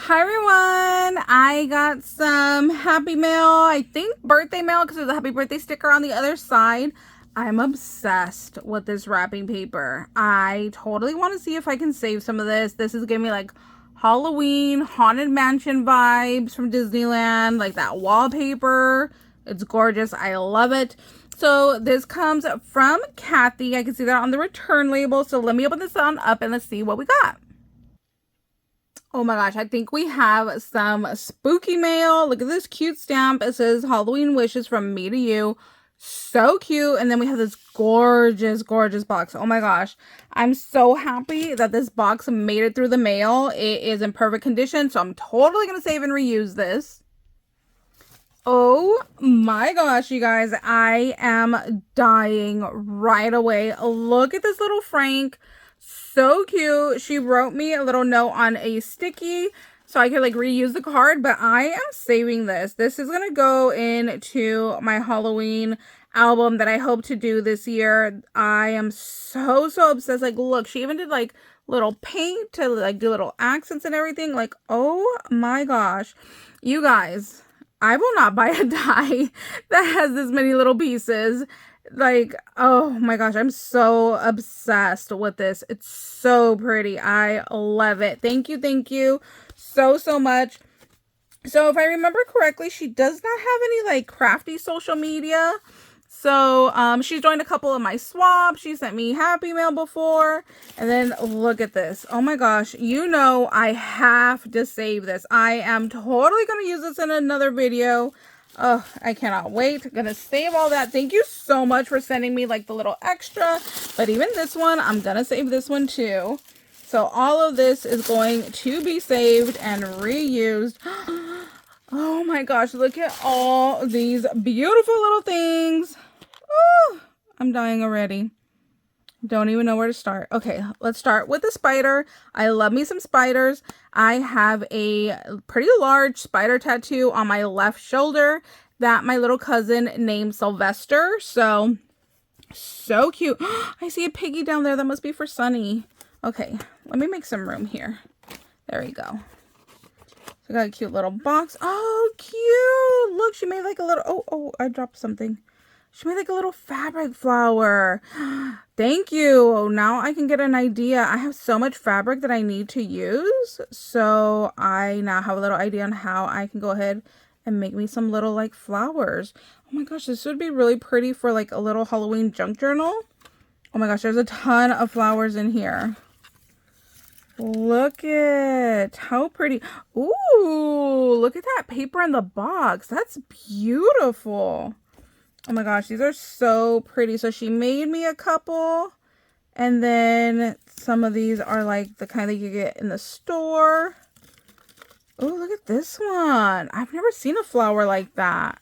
Hi everyone, I got some happy mail, I think birthday mail, because there's a happy birthday sticker on the other side. I'm obsessed with this wrapping paper. I totally want to see if I can save some of this. This is giving me like Halloween Haunted Mansion vibes from Disneyland, like that wallpaper. It's gorgeous. I love it. So this comes from Kathy. I can see that on the return label. So let me open this on up and let's see what we got. Oh my gosh, I think we have some spooky mail. Look at this cute stamp. It says Halloween wishes from me to you. So cute. And then we have this gorgeous, gorgeous box. Oh my gosh. I'm so happy that this box made it through the mail. It is in perfect condition, so I'm totally going to save and reuse this. Oh my gosh, you guys. I am dying right away. Look at this little Frank. So cute. She wrote me a little note on a sticky so I could like reuse the card, but I am saving this. This is going to go into my Halloween album that I hope to do this year. I am so obsessed. Like, look, she even did like little paint to like do little accents and everything. Like, oh my gosh. You guys, I will not buy a die that has this many little pieces. Like, oh my gosh, I'm so obsessed with this. It's so pretty. I love it. Thank you so much. So if I remember correctly, she does not have any like crafty social media. So she's joined a couple of my swaps. She sent me happy mail before. And then look at this. Oh my gosh, you know I have to save this. I am totally going to use this in another video. Oh, I cannot wait. I'm gonna save all that. Thank you so much for sending me like the little extra. But even this one, I'm gonna save this one too. So all of this is going to be saved and reused. Oh my gosh, look at all these beautiful little things. Oh, I'm dying already. Don't even know where to start. Okay, let's start with the spider. I love me some spiders. I have a pretty large spider tattoo on my left shoulder that my little cousin named Sylvester. So cute. I see a piggy down there. That must be for Sunny. Okay, let me make some room here. There we go. So I got a cute little box. Oh, cute. Look, she made like a little... Oh, I dropped something. She made like a little fabric flower. Thank you. Now I can get an idea. I have so much fabric that I need to use. So I now have a little idea on how I can go ahead and make me some little like flowers. Oh my gosh, this would be really pretty for like a little Halloween junk journal. Oh my gosh, there's a ton of flowers in here. Look at how pretty. Ooh, look at that paper in the box. That's beautiful. Oh my gosh, these are so pretty. So she made me a couple. And then some of these are like the kind that you get in the store. Oh, look at this one. I've never seen a flower like that.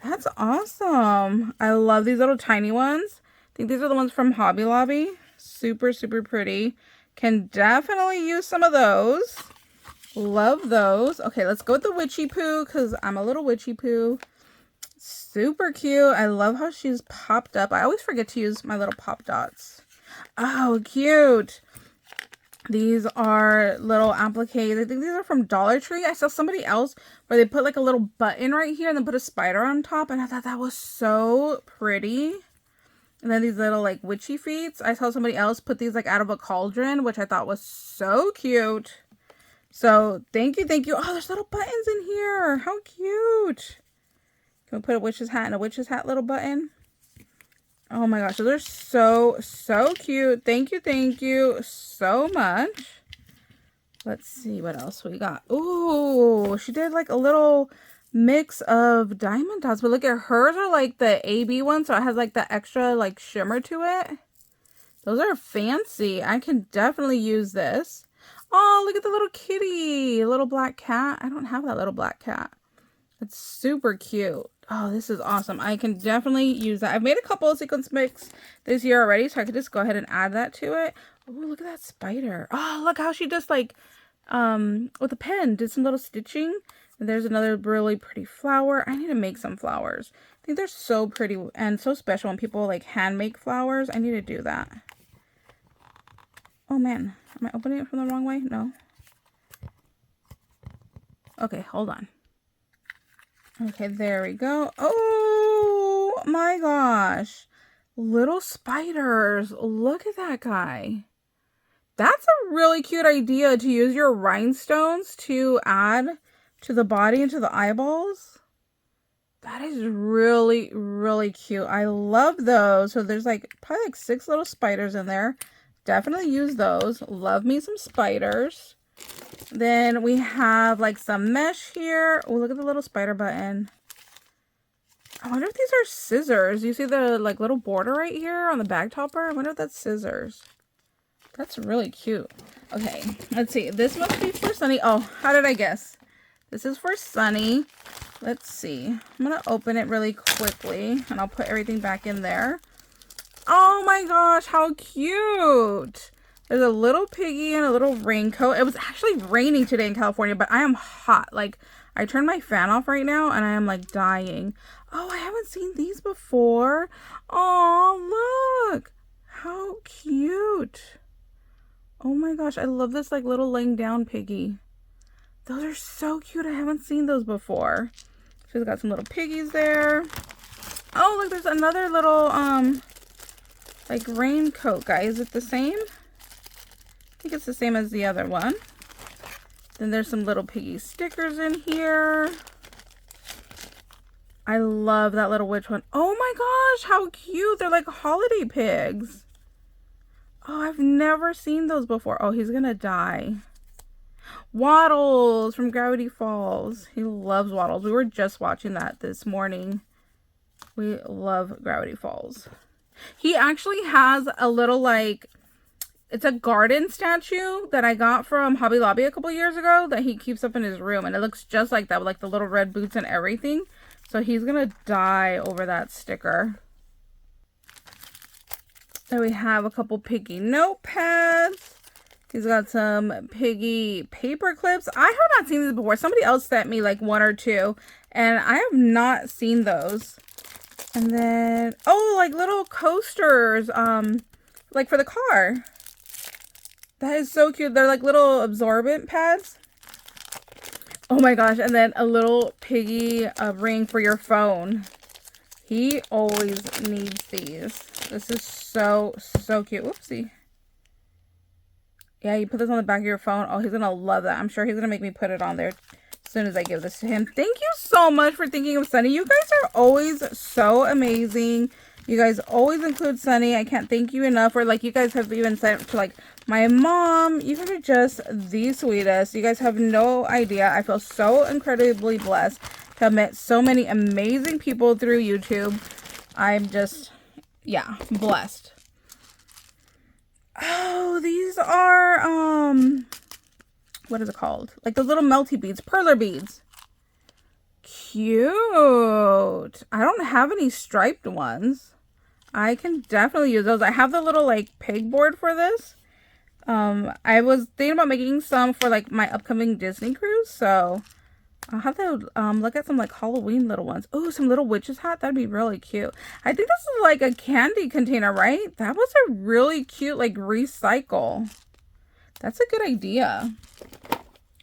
That's awesome. I love these little tiny ones. I think these are the ones from Hobby Lobby. Super pretty. Can definitely use some of those. Love those. Okay, let's go with the witchy poo because I'm a little witchy poo. Super cute. I love how she's popped up. I always forget to use my little pop dots. Oh, cute. These are little appliques. I think these are from Dollar Tree. I saw somebody else where they put like a little button right here and then put a spider on top. And I thought that was so pretty. And then these little like witchy feet. I saw somebody else put these like out of a cauldron, which I thought was so cute. So thank you. Oh, there's little buttons in here. How cute. Can we put a witch's hat and a witch's hat little button? Oh my gosh, those are so cute. Thank you so much. Let's see what else we got. Ooh, she did like a little mix of diamond dots, but look at hers are like the AB one, so it has like the extra like shimmer to it. Those are fancy. I can definitely use this. Oh, look at the little kitty, little black cat. I don't have that little black cat. It's super cute. Oh, this is awesome. I can definitely use that. I've made a couple of sequence mix this year already, so I could just go ahead and add that to it. Oh, look at that spider. Oh, look how she just like, with a pen, did some little stitching. And there's another really pretty flower. I need to make some flowers. I think they're so pretty and so special when people like hand make flowers. I need to do that. Oh man, am I opening it from the wrong way? No. Okay, hold on. Okay, there we go. Oh my gosh. Little spiders. Look at that guy. That's a really cute idea to use your rhinestones to add to the body and to the eyeballs. That is really, really cute. I love those. So there's like probably like 6 little spiders in there. Definitely use those. Love me some spiders. Then we have like some mesh here. Oh, look at the little spider button. I wonder if these are scissors. You see the like little border right here on the bag topper? I wonder if that's scissors. That's really cute. Okay, let's see. This must be for Sunny. Oh, how did I guess? This is for Sunny. Let's see. I'm going to open it really quickly and I'll put everything back in there. Oh my gosh, how cute. There's a little piggy and a little raincoat. It was actually raining today in California, but I am hot. Like, I turned my fan off right now and I am like dying. Oh, I haven't seen these before. Oh, look. How cute. Oh my gosh, I love this like little laying down piggy. Those are so cute. I haven't seen those before. She's got some little piggies there. Oh, look, there's another little like raincoat guy. Is it the same? I think it's the same as the other one. Then there's some little piggy stickers in here. I love that little witch one. Oh my gosh, how cute. They're like holiday pigs. Oh, I've never seen those before. Oh, he's gonna die. Waddles from Gravity Falls. He loves Waddles. We were just watching that this morning. We love Gravity Falls. He actually has a little like, it's a garden statue that I got from Hobby Lobby a couple years ago that he keeps up in his room. And it looks just like that with like the little red boots and everything. So he's gonna die over that sticker. Then we have a couple piggy notepads. He's got some piggy paper clips. I have not seen these before. Somebody else sent me like 1 or 2. And I have not seen those. And then, oh, like little coasters. Like for the car. That is so cute. They're like little absorbent pads. Oh my gosh. And then a little piggy ring for your phone. He always needs these. This is so, so cute. Whoopsie. Yeah, you put this on the back of your phone. Oh, he's going to love that. I'm sure he's going to make me put it on there as soon as I give this to him. Thank you so much for thinking of Sunny. You guys are always so amazing. You guys always include Sunny. I can't thank you enough. Or like you guys have even sent to like my mom. You guys are just the sweetest. You guys have no idea. I feel so incredibly blessed to have met so many amazing people through YouTube. I'm just, yeah, blessed. Oh, these are, what is it called? Like the little melty beads, perler beads. Cute. I don't have any striped ones. I can definitely use those. I have the little like pegboard for this. I was thinking about making some for like my upcoming Disney cruise, so I'll have to look at some like Halloween little ones. Oh, some little witch's hat. That'd be really cute. I think this is like a candy container, right? That was a really cute like recycle. That's a good idea.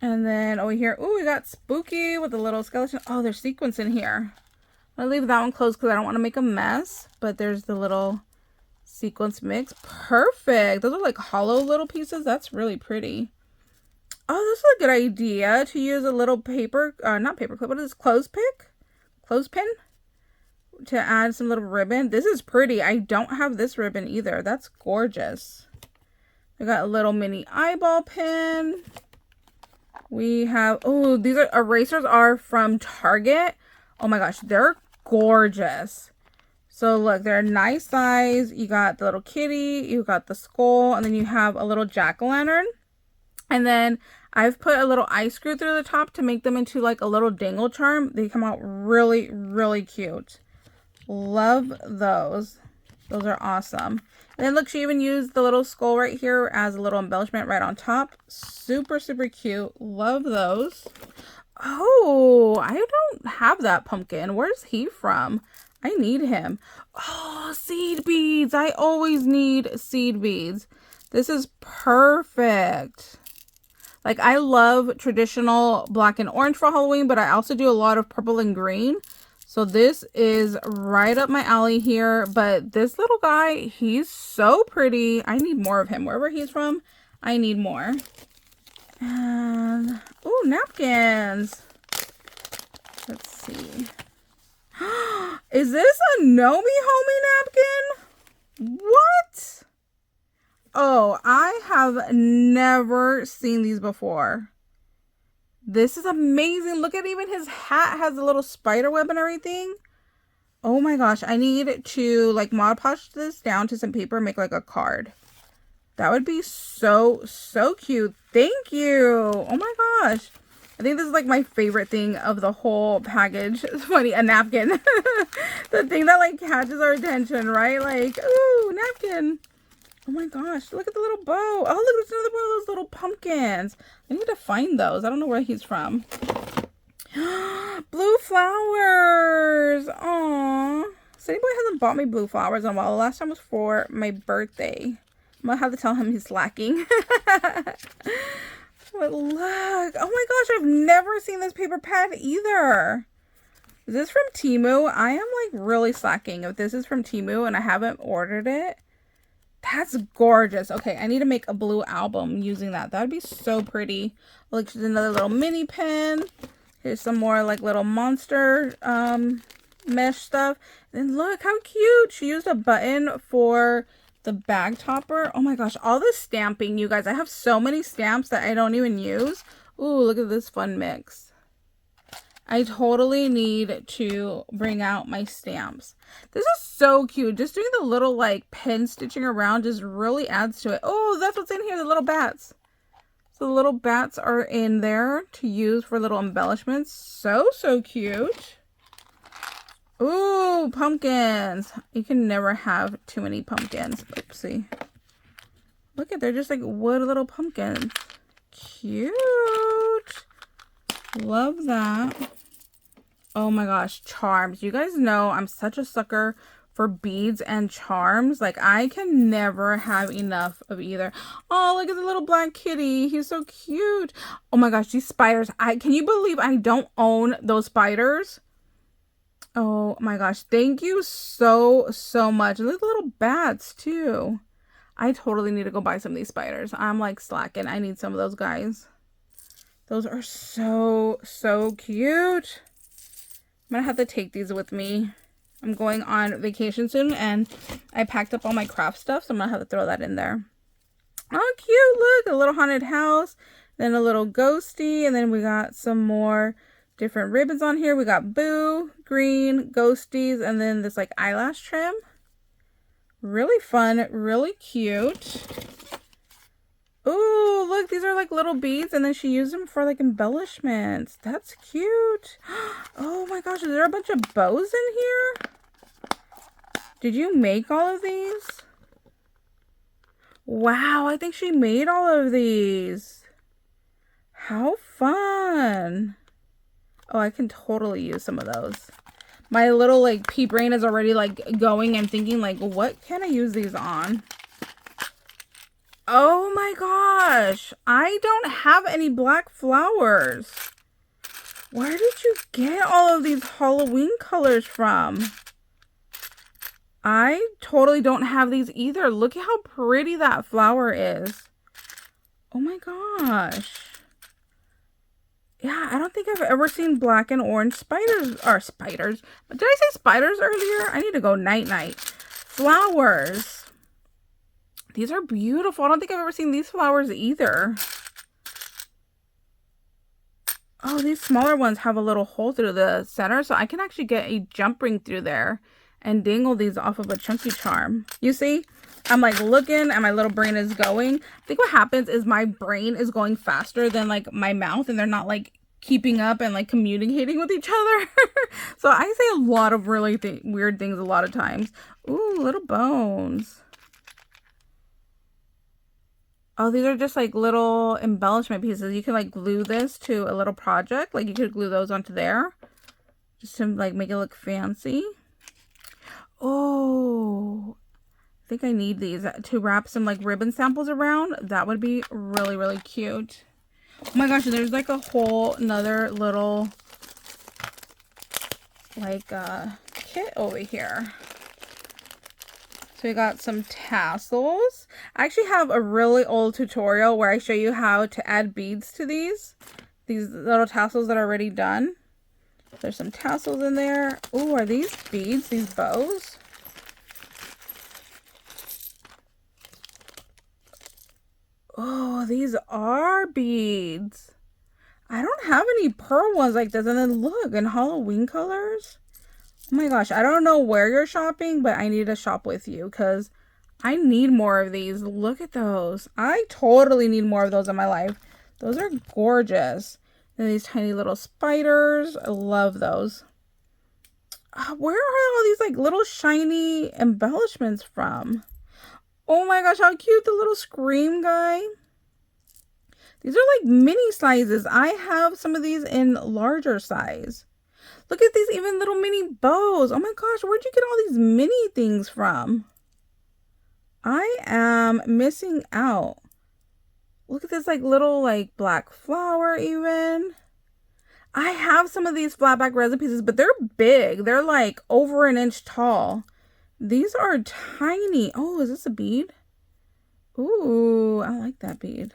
And then over here, oh, we got Spooky with a little skeleton. Oh, there's sequins in here. I'll leave that one closed because I don't want to make a mess. But there's the little sequence mix. Perfect. Those are like hollow little pieces. That's really pretty. Oh, this is a good idea to use a little paper, not paper clip, what is this, clothespin to add some little ribbon. This is pretty. I don't have this ribbon either. That's gorgeous. We got a little mini eyeball pin. We have, oh, these are erasers are from Target. Oh my gosh, they're gorgeous. So look, they're a nice size. You got the little kitty, you got the skull, and then you have a little jack-o'-lantern. And then I've put a little ice screw through the top to make them into like a little dangle charm. They come out really, really cute. Love those. Those are awesome. And then look, she even used the little skull right here as a little embellishment right on top. Super, super cute. Love those. Oh, I don't have that pumpkin. Where's he from? I need him. Oh, seed beads. I always need seed beads. This is perfect. Like, I love traditional black and orange for Halloween, but I also do a lot of purple and green. So this is right up my alley here. But this little guy, he's so pretty. I need more of him. Wherever he's from, I need more. And, oh, napkins. Let's see. Is this a Nomi Homie napkin? What? Oh, I have never seen these before. This is amazing. Look at even his hat has a little spider web and everything. Oh my gosh, I need to like Mod Podge this down to some paper and make like a card. That would be so cute. Thank you. Oh my gosh. I think this is like my favorite thing of the whole package. It's funny, a napkin. The thing that like catches our attention, right? Like, ooh, napkin. Oh my gosh, look at the little bow. Oh, look, it's another one of those little pumpkins. I need to find those. I don't know where he's from. Blue flowers. Aww. Sunny Boy hasn't bought me blue flowers in a while. The last time was for my birthday. I'm gonna have to tell him he's slacking. But look. Oh my gosh, I've never seen this paper pad either. Is this from Temu? I am like really slacking if this is from Temu and I haven't ordered it. That's gorgeous. Okay, I need to make a blue album using that. That'd be so pretty. Like, just another little mini pen. Here's some more like little monster mesh stuff. And look how cute. She used a button for the bag topper. Oh my gosh, all this stamping, you guys. I have so many stamps that I don't even use. Ooh, look at this fun mix. I totally need to bring out my stamps. This is so cute. Just doing the little like pen stitching around just really adds to it. Oh, that's what's in here, the little bats. So the little bats are in there to use for little embellishments. So cute. Ooh, pumpkins. You can never have too many pumpkins. Oopsie. Look at, they're just like wood little pumpkins. Cute. Love that. Oh my gosh, charms. You guys know I'm such a sucker for beads and charms. Like, I can never have enough of either. Oh, look at the little black kitty. He's so cute. Oh my gosh, these spiders. Can you believe I don't own those spiders? Oh my gosh, thank you so much. And look at the little bats too. I totally need to go buy some of these spiders. I'm like slacking. I need some of those guys. Those are so cute. I'm gonna have to take these with me. I'm going on vacation soon and I packed up all my craft stuff, so I'm gonna have to throw that in there. Oh, cute. Look, a little haunted house, then a little ghosty, and then we got some more different ribbons on here. We got Boo, green, ghosties, and then this like eyelash trim. Really fun, really cute. Ooh, look, these are like little beads, and then she used them for like embellishments. That's cute. Oh my gosh, is there a bunch of bows in here? Did you make all of these? Wow, I think she made all of these. How fun. Oh, I can totally use some of those. My little like pea brain is already like going and thinking like, what can I use these on? Oh my gosh, I don't have any black flowers. Where did you get all of these Halloween colors from? I totally don't have these either. Look at how pretty that flower is. Oh my gosh. Yeah, I don't think I've ever seen black and orange spiders. Or spiders. Did I say spiders earlier? I need to go night-night. Flowers. These are beautiful. I don't think I've ever seen these flowers either. Oh, these smaller ones have a little hole through the center, so I can actually get a jump ring through there and dangle these off of a chunky charm. You see? I'm like looking and my little brain is going. I think what happens is my brain is going faster than like my mouth, and they're not like keeping up and like communicating with each other. So I say a lot of really weird things a lot of times. Ooh, little bones. Oh, these are just like little embellishment pieces. You can like glue this to a little project. Like you could glue those onto there just to like make it look fancy. Oh, I think I need these to wrap some like ribbon samples around. That would be really cute. Oh my gosh, there's like a whole another little like kit over here. So we got some tassels. I actually have a really old tutorial where I show you how to add beads to these little tassels that are already done. There's some tassels in there. Oh, are these beads? These bows? Oh, these are beads. I don't have any pearl ones like this. And then look, in Halloween colors. Oh my gosh, I don't know where you're shopping, but I need to shop with you because I need more of these. Look at those. I totally need more of those in my life. Those are gorgeous. And these tiny little spiders. I love those. Where are all these like little shiny embellishments from? Oh my gosh, how cute, the little scream guy. These are like mini sizes. I have some of these in larger size. Look at these even little mini bows. Oh my gosh, where'd you get all these mini things from? I am missing out. Look at this like little like black flower even. I have some of these flat back resin pieces, but they're big. They're like over an inch tall. These are tiny. Oh, is this a bead? Ooh, I like that bead.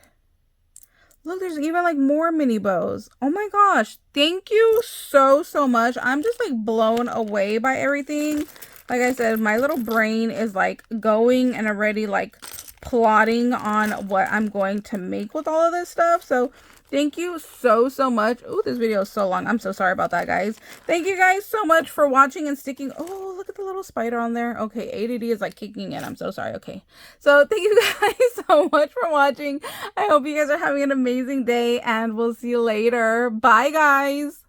Look, there's even like more mini bows. Oh my gosh. Thank you so much. I'm just like blown away by everything. Like I said, my little brain is like going and already like plotting on what I'm going to make with all of this stuff. So thank you so much. Oh, this video is so long. I'm so sorry about that, guys. Thank you guys so much for watching and sticking. Oh, look at the little spider on there. Okay, ADD is like kicking in. I'm so sorry. Okay. So thank you guys so much for watching. I hope you guys are having an amazing day and we'll see you later. Bye, guys.